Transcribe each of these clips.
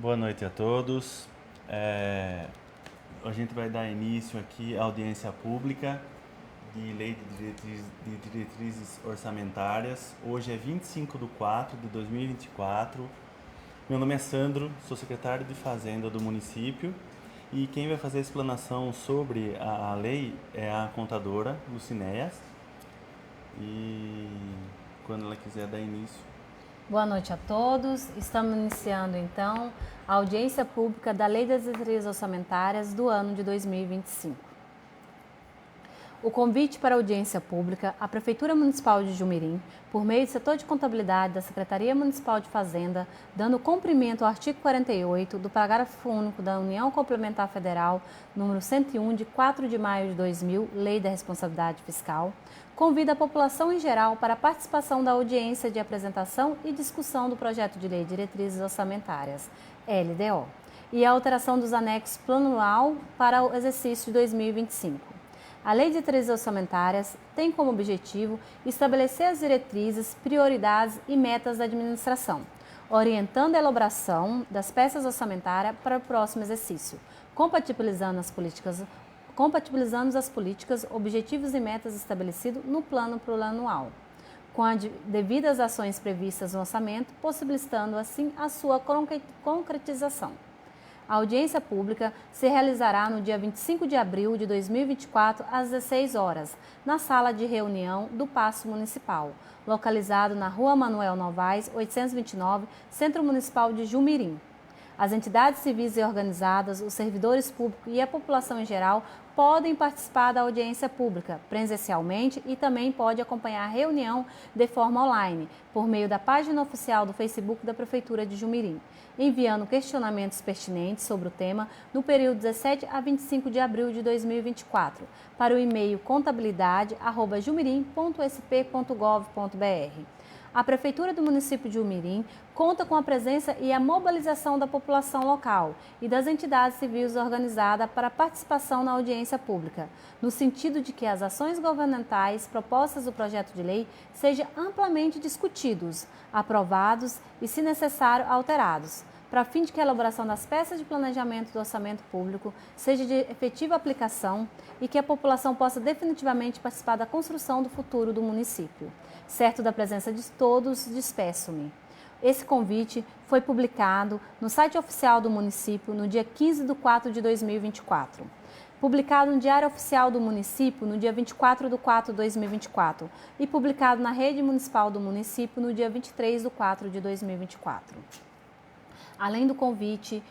Boa noite a todos. A gente vai dar início aqui à audiência pública de Lei de Diretrizes Orçamentárias. Hoje é 25 de 4 de 2024. Meu nome é Sandro, sou secretário de Fazenda do município e quem vai fazer a explanação sobre a lei é a contadora Lucinéas. E quando ela quiser dar início. Boa noite a todos. Estamos iniciando então a audiência pública da Lei das Diretrizes Orçamentárias do ano de 2025. O convite para audiência pública, a Prefeitura Municipal de Jumirim, por meio do setor de contabilidade da Secretaria Municipal de Fazenda, dando cumprimento ao artigo 48 do parágrafo único da União Complementar Federal, número 101, de 4 de maio de 2000, Lei da Responsabilidade Fiscal, convida a população em geral para a participação da audiência de apresentação e discussão do projeto de Lei de Diretrizes Orçamentárias, LDO, e a alteração dos anexos Plano Anual para o exercício de 2025. A Lei de Diretrizes Orçamentárias tem como objetivo estabelecer as diretrizes, prioridades e metas da administração, orientando a elaboração das peças orçamentárias para o próximo exercício, compatibilizando as políticas, objetivos e metas estabelecidos no plano plurianual, com as devidas ações previstas no orçamento, possibilitando assim a sua concretização. A audiência pública se realizará no dia 25 de abril de 2024, às 16 horas, na sala de reunião do Paço Municipal, localizado na Rua Manuel Novaes, 829, Centro Municipal de Jumirim. As entidades civis e organizadas, os servidores públicos e a população em geral podem participar da audiência pública presencialmente e também pode acompanhar a reunião de forma online, por meio da página oficial do Facebook da Prefeitura de Jumirim, enviando questionamentos pertinentes sobre o tema no período 17 a 25 de abril de 2024 para o e-mail contabilidade@jumirim.sp.gov.br. A Prefeitura do município de Jumirim conta com a presença e a mobilização da população local e das entidades civis organizadas para a participação na audiência pública, no sentido de que as ações governamentais propostas do projeto de lei sejam amplamente discutidos, aprovados e, se necessário, alterados, para fim de que a elaboração das peças de planejamento do orçamento público seja de efetiva aplicação e que a população possa definitivamente participar da construção do futuro do município. Certo da presença de todos, despeço-me. Esse convite foi publicado no site oficial do município no dia 15 de 4 de 2024. Publicado no Diário Oficial do Município no dia 24 de 4 de 2024 e publicado na Rede Municipal do Município no dia 23 de 4 de 2024. Além do convite,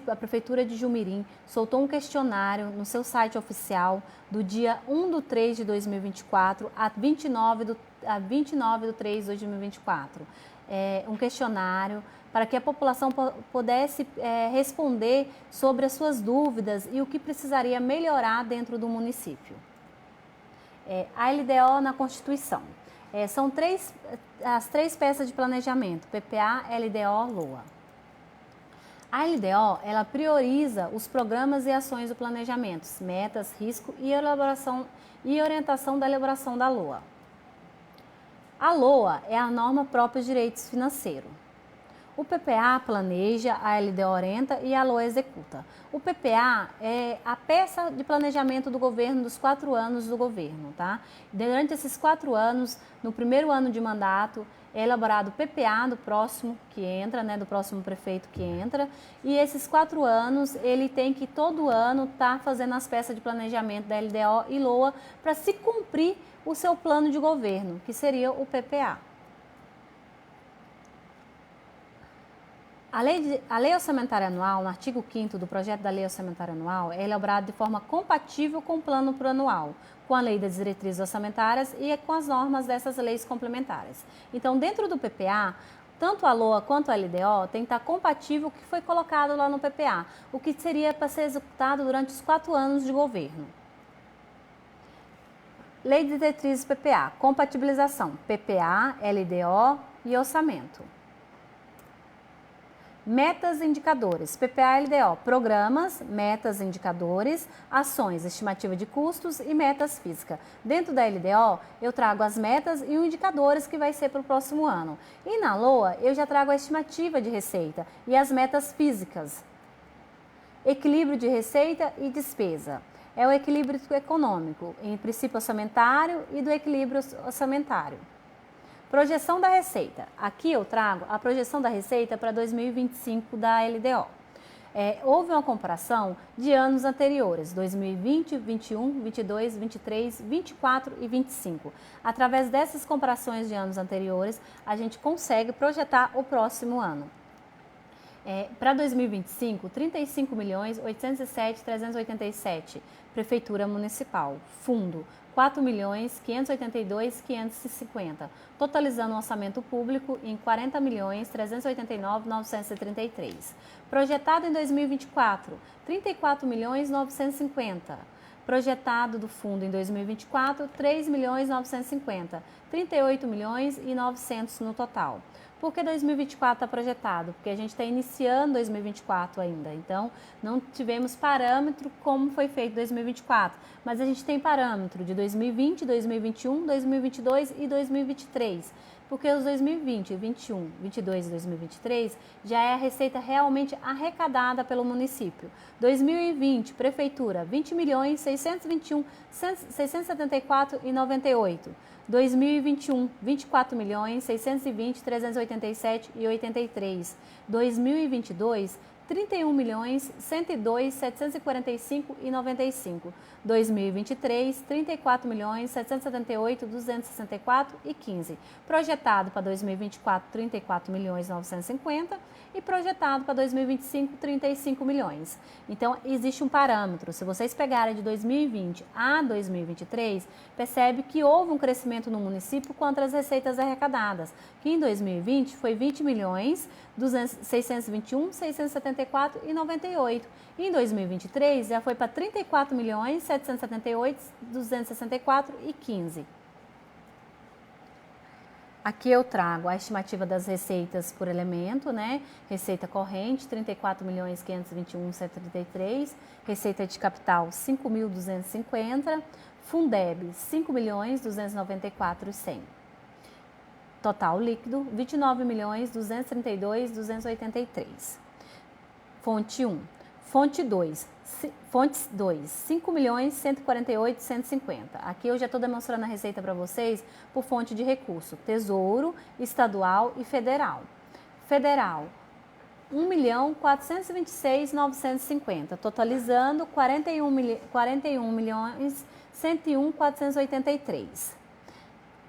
a Prefeitura de Jumirim soltou um questionário no seu site oficial do dia 1 de 3 de 2024 a 29 de 3 de 2024. Um questionário para que a população pudesse responder sobre as suas dúvidas e o que precisaria melhorar dentro do município. A LDO na Constituição. São as três peças de planejamento, PPA, LDO, LOA. A LDO, ela prioriza os programas e ações do planejamento, metas, risco e orientação da elaboração da LOA. A LOA é a norma própria de direitos financeiros. O PPA planeja, a LDO orienta e a LOA executa. O PPA é a peça de planejamento do governo dos 4 anos do governo, tá? Durante esses 4 anos, no primeiro ano de mandato, é elaborado o PPA do próximo que entra, né, do próximo prefeito que entra, e esses 4 anos ele tem que todo ano estar fazendo as peças de planejamento da LDO e LOA para se cumprir o seu plano de governo, que seria o PPA. A lei orçamentária anual, no artigo 5º do projeto da lei orçamentária anual, é elaborada de forma compatível com o plano plurianual, com a lei das diretrizes orçamentárias e com as normas dessas leis complementares. Então, dentro do PPA, tanto a LOA quanto a LDO tem que estar compatível com o que foi colocado lá no PPA, o que seria para ser executado durante os 4 anos de governo. Lei de diretrizes PPA, compatibilização, PPA, LDO e orçamento. Metas e indicadores, PPA-LDO, programas, metas, indicadores, ações, estimativa de custos e metas físicas. Dentro da LDO, eu trago as metas e os indicadores que vai ser para o próximo ano. E na LOA, eu já trago a estimativa de receita e as metas físicas. Equilíbrio de receita e despesa. É o equilíbrio econômico, em princípio orçamentário e do equilíbrio orçamentário. Projeção da receita. Aqui eu trago a projeção da receita para 2025 da LDO. Houve uma comparação de anos anteriores, 2020, 21, 22, 23, 24 e 25. Através dessas comparações de anos anteriores, a gente consegue projetar o próximo ano. Para 2025, 35.807.387, Prefeitura Municipal. Fundo, 4.582.550, totalizando um orçamento público em 40.389.933. Projetado em 2024, 34.950. Projetado do fundo em 2024, 3.950, 38.900 no total. Por que 2024 está projetado? Porque a gente está iniciando 2024 ainda, então não tivemos parâmetro como foi feito 2024, mas a gente tem parâmetro de 2020, 2021, 2022 e 2023, porque os 2020, 2021, 2022 e 2023 já é a receita realmente arrecadada pelo município. 2020, Prefeitura, 20.621.674,98. 2021, 24.620.387,83. 2022, 31.102.745,95. 2023, 34.778.264,15. Projetado para 2024, 34.950 e projetado para 2025, 35 milhões. Então, existe um parâmetro. Se vocês pegarem de 2020 a 2023, percebe que houve um crescimento no município quanto às receitas arrecadadas, que em 2020 foi 20.621.674,98. E em 2023 já foi para 34.778.264,15. Aqui eu trago a estimativa das receitas por elemento, né? Receita corrente, 34.521.133. Receita de capital, 5.250. Fundeb, 5.294.100. Total líquido, 29.232.283. Fonte 1. Fonte 2. Fontes 2, 5.148.150. Aqui eu já estou demonstrando a receita para vocês por fonte de recurso, Tesouro, Estadual e Federal. Federal, 1.426.950, totalizando 41.101.483.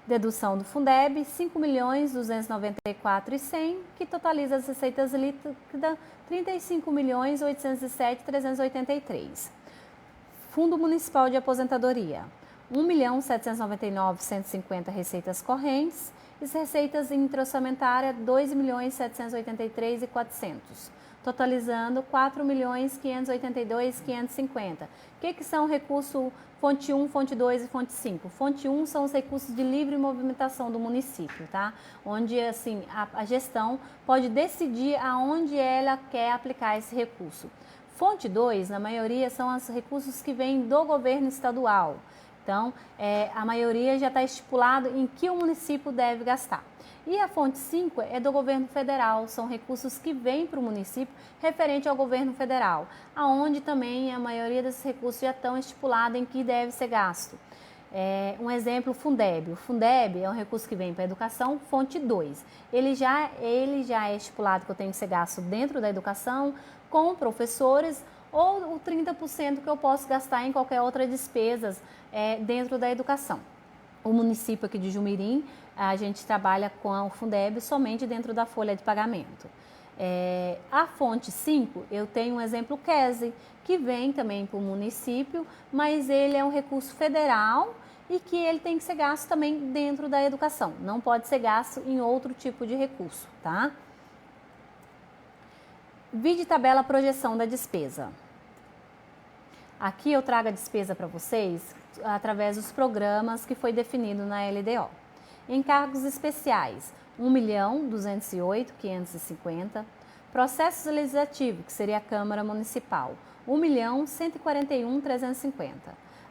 Dedução do Fundeb, 5.294.100, que totaliza as receitas líquidas 35.807.383. Fundo Municipal de Aposentadoria, 1.799.150 receitas correntes e receitas intra-orçamentárias 2.783.400, totalizando 4.582.550. O que são recursos fonte 1, fonte 2 e fonte 5? Fonte 1 são os recursos de livre movimentação do município, tá? Onde assim a gestão pode decidir aonde ela quer aplicar esse recurso. Fonte 2, na maioria, são os recursos que vêm do governo estadual. Então, a maioria já está estipulado em que o município deve gastar. E a fonte 5 é do governo federal, são recursos que vêm para o município referente ao governo federal, aonde também a maioria desses recursos já estão estipulados em que deve ser gasto. Um exemplo, o Fundeb. O Fundeb é um recurso que vem para a educação, fonte 2. Ele já é estipulado que eu tenho que ser gasto dentro da educação, com professores, ou o 30% que eu posso gastar em qualquer outra despesa dentro da educação. O município aqui de Jumirim, a gente trabalha com o Fundeb somente dentro da folha de pagamento. A fonte 5, eu tenho um exemplo QESE, que vem também para o município, mas ele é um recurso federal e que ele tem que ser gasto também dentro da educação. Não pode ser gasto em outro tipo de recurso, tá? Vide tabela projeção da despesa. Aqui eu trago a despesa para vocês através dos programas que foi definido na LDO. Encargos especiais, 1.208.550. Processos legislativos, que seria a Câmara Municipal, 1.141.350.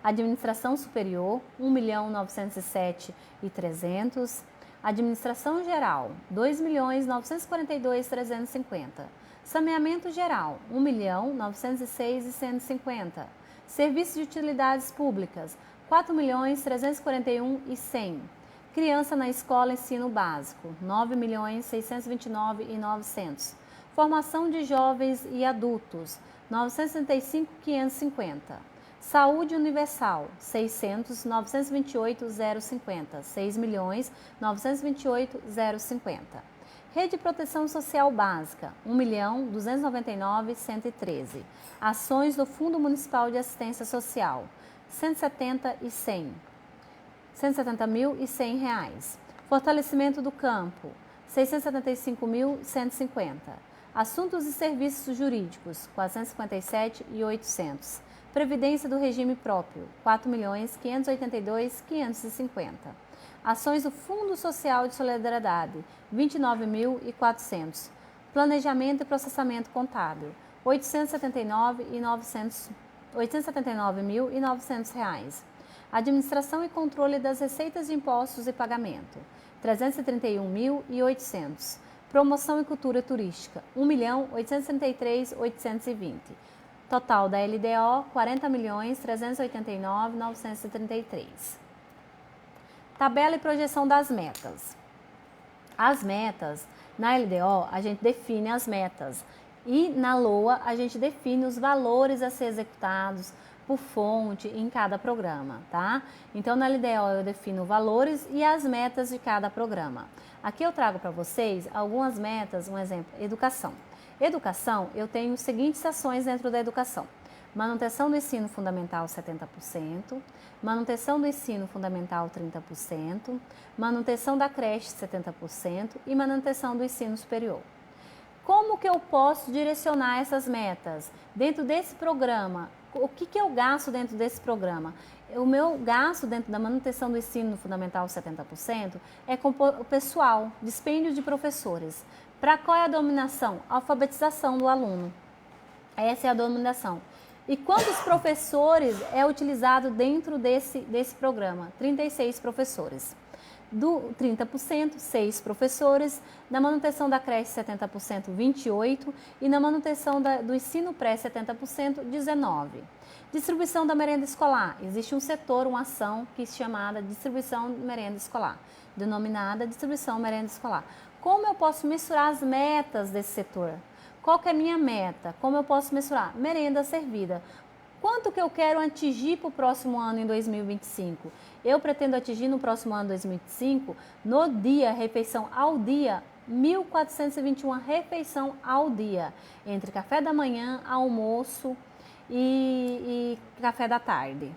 Administração Superior, 1.907.300. Administração Geral, 2.942.350. Saneamento Geral, 1.906.150. Serviços de Utilidades Públicas, 4.341.100. Criança na Escola Ensino Básico, 9.629.900. Formação de Jovens e Adultos, 965.550. Saúde Universal, 600.928.050. 6.928.050. Rede de Proteção Social Básica, 1.299.113. Ações do Fundo Municipal de Assistência Social, 170.100 reais. Fortalecimento do Campo, 675.150. Assuntos e Serviços Jurídicos, 457.800. Previdência do Regime Próprio, 4.582.550. Ações do Fundo Social de Solidariedade, 29.400. Planejamento e Processamento Contábil, 879.900 reais. Administração e Controle das Receitas de Impostos e Pagamento, 331.800. Promoção e Cultura Turística, 1.833.820. Total da LDO, 40.389.933. Tabela e projeção das metas. As metas, na LDO, a gente define as metas. E na LOA, a gente define os valores a ser executados por fonte em cada programa, tá? Então, na LDO, eu defino valores e as metas de cada programa. Aqui eu trago para vocês algumas metas, um exemplo, educação. Educação, eu tenho as seguintes ações dentro da educação. Manutenção do ensino fundamental 70%, manutenção do ensino fundamental 30%, manutenção da creche 70% e manutenção do ensino superior. Como que eu posso direcionar essas metas? Dentro desse programa, o que eu gasto dentro desse programa? O meu gasto dentro da manutenção do ensino fundamental 70% é com o pessoal, dispêndio de professores. Para qual é a dominação? Alfabetização do aluno. Essa é a dominação. E quantos professores é utilizado dentro desse programa? 36 professores. Do 30%, 6 professores. Na manutenção da creche, 70%, 28. E na manutenção do ensino pré, 70%, 19. Distribuição da merenda escolar. Existe um setor, uma ação que se chama distribuição de merenda escolar, denominada distribuição merenda escolar. Como eu posso mensurar as metas desse setor? Qual que é a minha meta? Como eu posso mensurar? Merenda servida. Quanto que eu quero atingir para o próximo ano em 2025? Eu pretendo atingir no próximo ano 2025, no dia, refeição ao dia, 1.421 refeição ao dia, entre café da manhã, almoço e café da tarde.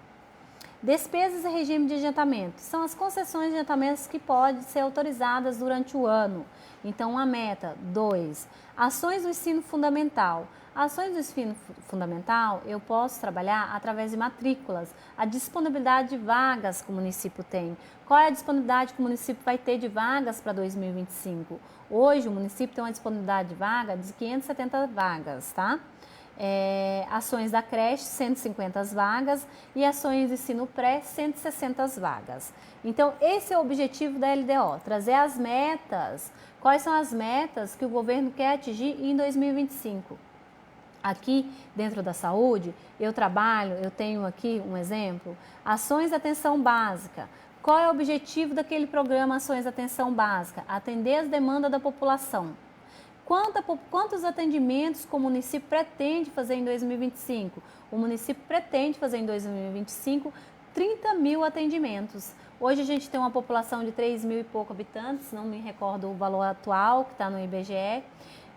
Despesas e regime de adiantamento. São as concessões de adiantamentos que podem ser autorizadas durante o ano. Então, a meta, 2. Ações do ensino fundamental. Ações do ensino fundamental, eu posso trabalhar através de matrículas. A disponibilidade de vagas que o município tem. Qual é a disponibilidade que o município vai ter de vagas para 2025? Hoje, o município tem uma disponibilidade de vaga de 570 vagas, tá? Ações da creche, 150 vagas, e ações de ensino pré, 160 vagas. Então, esse é o objetivo da LDO, trazer as metas. Quais são as metas que o governo quer atingir em 2025? Aqui, dentro da saúde, eu tenho aqui um exemplo, ações de atenção básica. Qual é o objetivo daquele programa Ações de Atenção Básica? Atender as demandas da população. Quantos atendimentos que o município pretende fazer em 2025? O município pretende fazer em 2025 30 mil atendimentos. Hoje a gente tem uma população de 3 mil e pouco habitantes, não me recordo o valor atual que está no IBGE,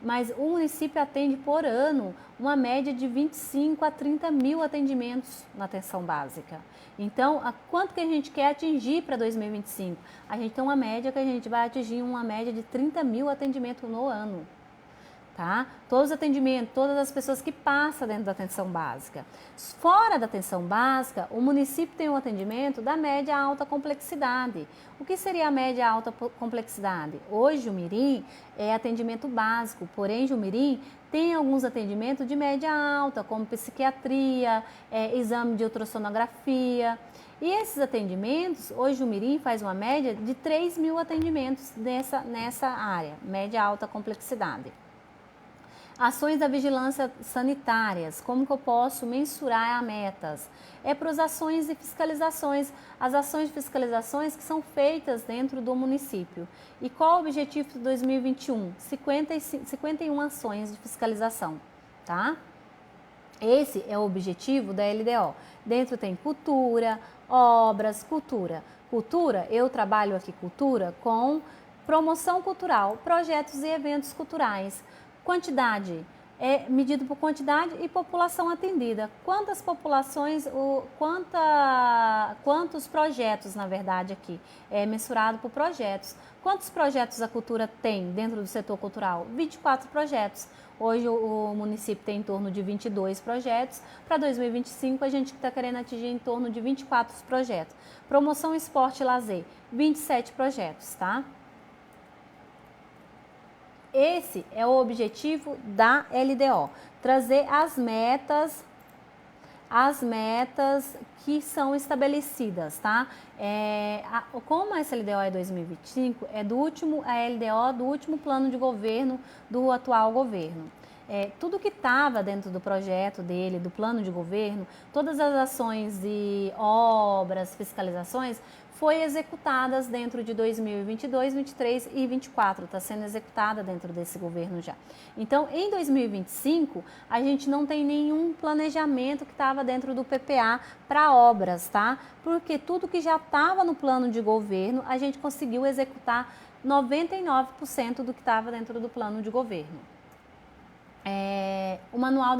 mas o município atende por ano uma média de 25 a 30 mil atendimentos na atenção básica. Então, quanto que a gente quer atingir para 2025? A gente tem uma média que a gente vai atingir uma média de 30 mil atendimentos no ano. tá? Todos os atendimentos, todas as pessoas que passam dentro da atenção básica. Fora da atenção básica, o município tem um atendimento da média a alta complexidade. O que seria a média a alta complexidade? Hoje, o Mirim é atendimento básico, porém, o Mirim tem alguns atendimentos de média alta, como psiquiatria, exame de ultrassonografia. E esses atendimentos, hoje o Mirim faz uma média de 3 mil atendimentos nessa área, média alta complexidade. Ações da vigilância sanitárias, como que eu posso mensurar as metas? É para as ações de fiscalizações, as ações de fiscalizações que são feitas dentro do município. E qual o objetivo de 2021? 51 ações de fiscalização, tá? Esse é o objetivo da LDO. Dentro tem cultura, obras, cultura. Cultura, eu trabalho aqui cultura com promoção cultural, projetos e eventos culturais. Quantidade é medido por quantidade e população atendida. Quantas populações, quantos projetos, na verdade, aqui é mensurado por projetos. Quantos projetos a cultura tem dentro do setor cultural? 24 projetos. Hoje o município tem em torno de 22 projetos. Para 2025 a gente está querendo atingir em torno de 24 projetos. Promoção, esporte e lazer, 27 projetos, tá? Esse é o objetivo da LDO, trazer as metas que são estabelecidas, tá? Como essa LDO é 2025, é a LDO do último plano de governo do atual governo. Tudo que estava dentro do projeto dele, do plano de governo, todas as ações de obras, fiscalizações, foi executadas dentro de 2022, 2023 e 2024, está sendo executada dentro desse governo já. Então, em 2025, a gente não tem nenhum planejamento que estava dentro do PPA para obras, tá? Porque tudo que já estava no plano de governo, a gente conseguiu executar 99% do que estava dentro do plano de governo. O manual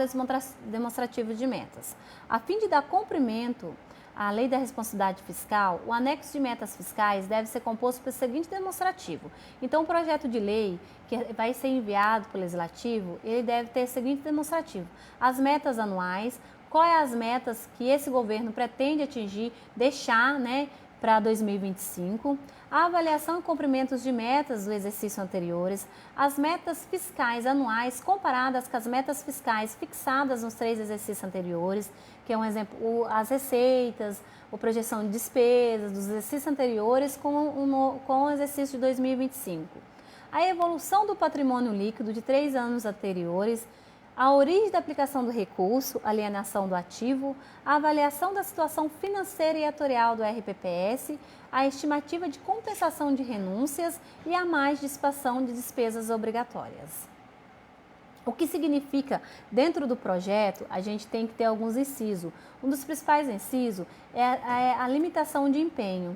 demonstrativo de metas. A fim de dar cumprimento à lei da responsabilidade fiscal, o anexo de metas fiscais deve ser composto pelo seguinte demonstrativo. Então, o projeto de lei que vai ser enviado para o Legislativo, ele deve ter o seguinte demonstrativo. As metas anuais, quais as metas que esse governo pretende atingir, deixar, né, para 2025, a avaliação e cumprimentos de metas do exercício anteriores, as metas fiscais anuais comparadas com as metas fiscais fixadas nos 3 exercícios anteriores, que é um exemplo, as receitas, a projeção de despesas dos exercícios anteriores com o exercício de 2025. A evolução do patrimônio líquido de 3 anos anteriores, a origem da aplicação do recurso, alienação do ativo, a avaliação da situação financeira e atuarial do RPPS, a estimativa de compensação de renúncias e a mais dissipação de despesas obrigatórias. O que significa, dentro do projeto, a gente tem que ter alguns incisos. Um dos principais incisos é a limitação de empenho,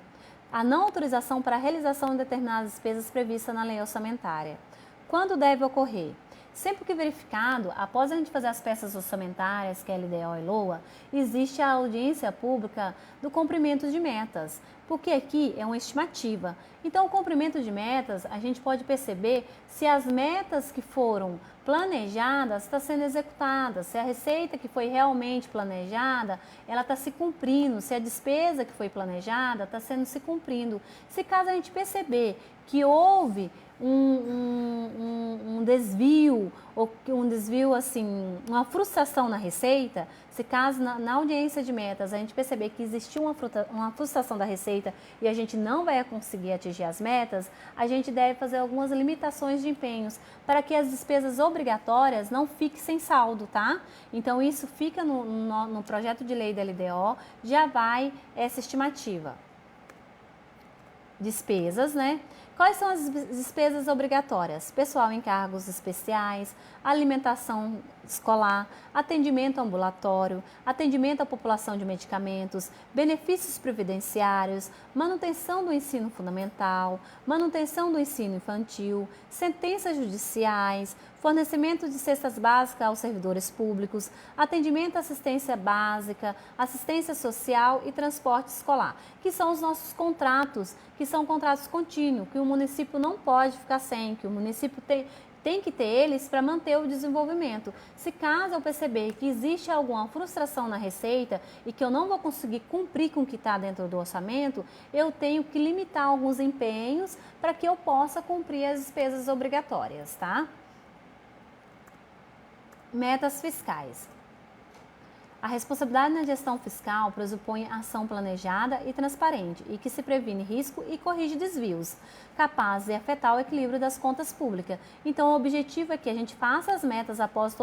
a não autorização para a realização de determinadas despesas previstas na lei orçamentária. Quando deve ocorrer? Sempre que verificado, após a gente fazer as peças orçamentárias, que é LDO e LOA, existe a audiência pública do cumprimento de metas, porque aqui é uma estimativa. Então, o cumprimento de metas, a gente pode perceber se as metas que foram planejadas estão sendo executadas, se a receita que foi realmente planejada, ela está se cumprindo, se a despesa que foi planejada está se cumprindo. Se caso a gente perceber que houve um desvio, ou um desvio assim, uma frustração na receita, se caso na audiência de metas a gente perceber que existiu uma frustração da receita e a gente não vai conseguir atingir as metas, a gente deve fazer algumas limitações de empenhos para que as despesas obrigatórias não fiquem sem saldo, tá? Então isso fica no projeto de lei da LDO, já vai essa estimativa. Despesas, né? Quais são as despesas obrigatórias? Pessoal em cargos especiais, alimentação escolar, atendimento ambulatório, atendimento à população de medicamentos, benefícios previdenciários, manutenção do ensino fundamental, manutenção do ensino infantil, sentenças judiciais, fornecimento de cestas básicas aos servidores públicos, atendimento à assistência básica, assistência social e transporte escolar, que são os nossos contratos, que são contratos contínuos, que o município não pode ficar sem, que o município tem tem que ter eles para manter o desenvolvimento. Se caso eu perceber que existe alguma frustração na receita e que eu não vou conseguir cumprir com o que está dentro do orçamento, eu tenho que limitar alguns empenhos para que eu possa cumprir as despesas obrigatórias, tá? Metas fiscais. A responsabilidade na gestão fiscal pressupõe ação planejada e transparente e que se previne risco e corrige desvios, capazes de afetar o equilíbrio das contas públicas. Então, o objetivo é que a gente faça as metas após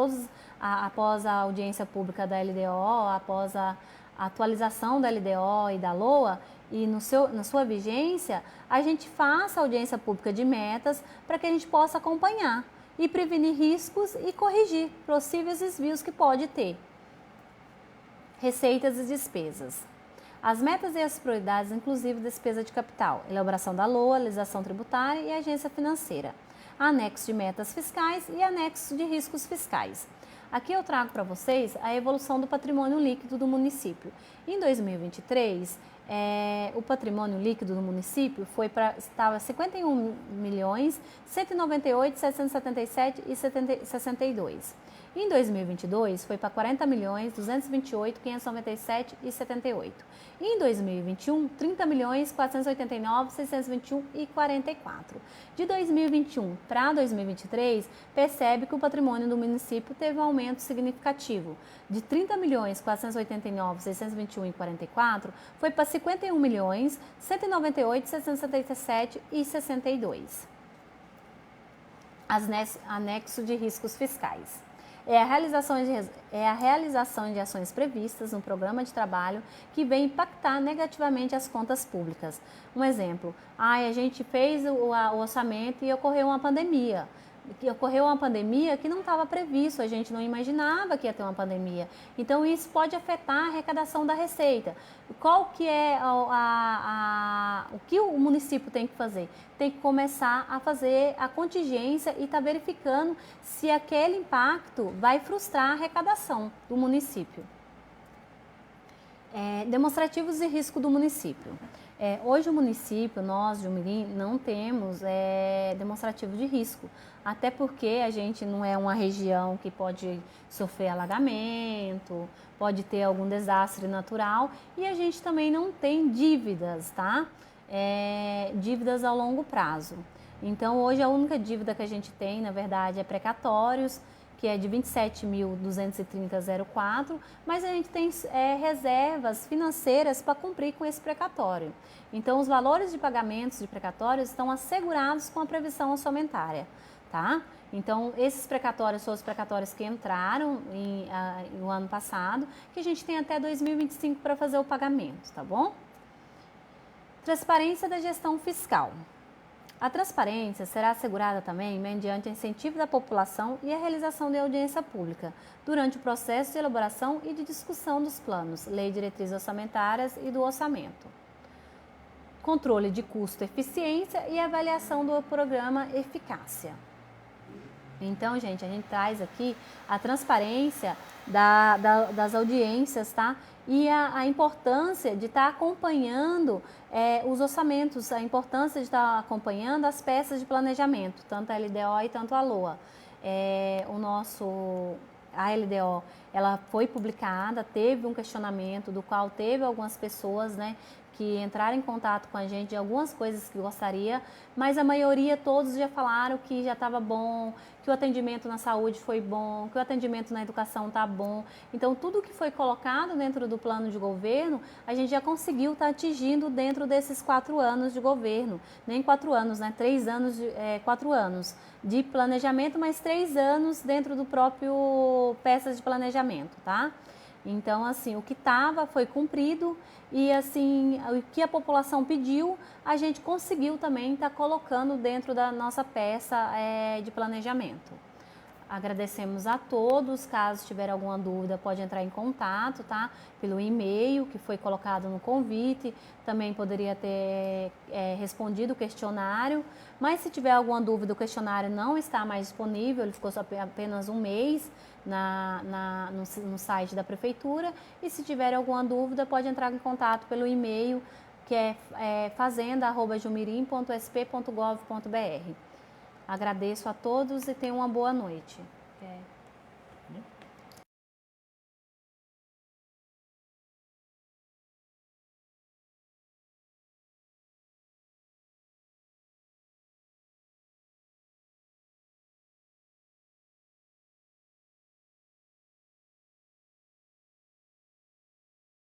a audiência pública da LDO, após a atualização da LDO e da LOA, e na sua vigência, a gente faça a audiência pública de metas para que a gente possa acompanhar e prevenir riscos e corrigir possíveis desvios que pode ter. Receitas e despesas. As metas e as prioridades, inclusive despesa de capital, elaboração da LOA, legislação tributária e agência financeira, anexo de metas fiscais e anexo de riscos fiscais. Aqui eu trago para vocês a evolução do patrimônio líquido do município. Em 2023, o patrimônio líquido do município estava 51.198.777,62. Em 2022, foi para 40.228.597,78. Em 2021, 30.489.621,44. De 2021 para 2023, percebe que o patrimônio do município teve um aumento significativo. De 30.489.621,44 foi para 51.198.677,62. Anexo de riscos fiscais. É a realização de ações previstas no programa de trabalho que vem impactar negativamente as contas públicas. Um exemplo, a gente fez o orçamento e ocorreu uma pandemia. Que não estava previsto, a gente não imaginava que ia ter uma pandemia. Então, isso pode afetar a arrecadação da receita. Qual que é o que o município tem que fazer? Tem que começar a fazer a contingência e estar verificando se aquele impacto vai frustrar a arrecadação do município. Demonstrativos de risco do município. Hoje o município, nós de Umirim, não temos demonstrativo de risco, até porque a gente não é uma região que pode sofrer alagamento, pode ter algum desastre natural e a gente também não tem dívidas, tá? Dívidas a longo prazo. Então hoje a única dívida que a gente tem, na verdade, é precatórios, que é de 27.230,04, mas a gente tem reservas financeiras para cumprir com esse precatório. Então, os valores de pagamentos de precatórios estão assegurados com a previsão orçamentária, tá? Então, esses precatórios são os precatórios que entraram no ano passado, que a gente tem até 2025 para fazer o pagamento, tá bom? Transparência da gestão fiscal. A transparência será assegurada também mediante incentivo da população e a realização de audiência pública durante o processo de elaboração e de discussão dos planos, lei de diretrizes orçamentárias e do orçamento. Controle de custo, eficiência e avaliação do programa Eficácia. Então, gente, a gente traz aqui a transparência das audiências, tá? E a importância de estar acompanhando os orçamentos, a importância de estar acompanhando as peças de planejamento, tanto a LDO e tanto a LOA. A LDO, ela foi publicada, teve um questionamento do qual teve algumas pessoas, né, que entraram em contato com a gente de algumas coisas que gostaria, mas a maioria, todos já falaram que já estava bom, que o atendimento na saúde foi bom, que o atendimento na educação está bom. Então, tudo que foi colocado dentro do plano de governo, a gente já conseguiu estar atingindo dentro desses 4 anos de governo. Nem 4 anos, né? 4 anos de planejamento, mas 3 anos dentro do próprio peças de planejamento, tá? Então, assim, o que estava foi cumprido e, assim, o que a população pediu, a gente conseguiu também estar colocando dentro da nossa peça de planejamento. Agradecemos a todos, caso tiver alguma dúvida pode entrar em contato, tá? Pelo e-mail que foi colocado no convite, também poderia ter respondido o questionário, mas se tiver alguma dúvida o questionário não está mais disponível, ele ficou só apenas um mês no site da prefeitura e se tiver alguma dúvida pode entrar em contato pelo e-mail que é fazenda@jumirim.sp.gov.br. Agradeço a todos e tenham uma boa noite.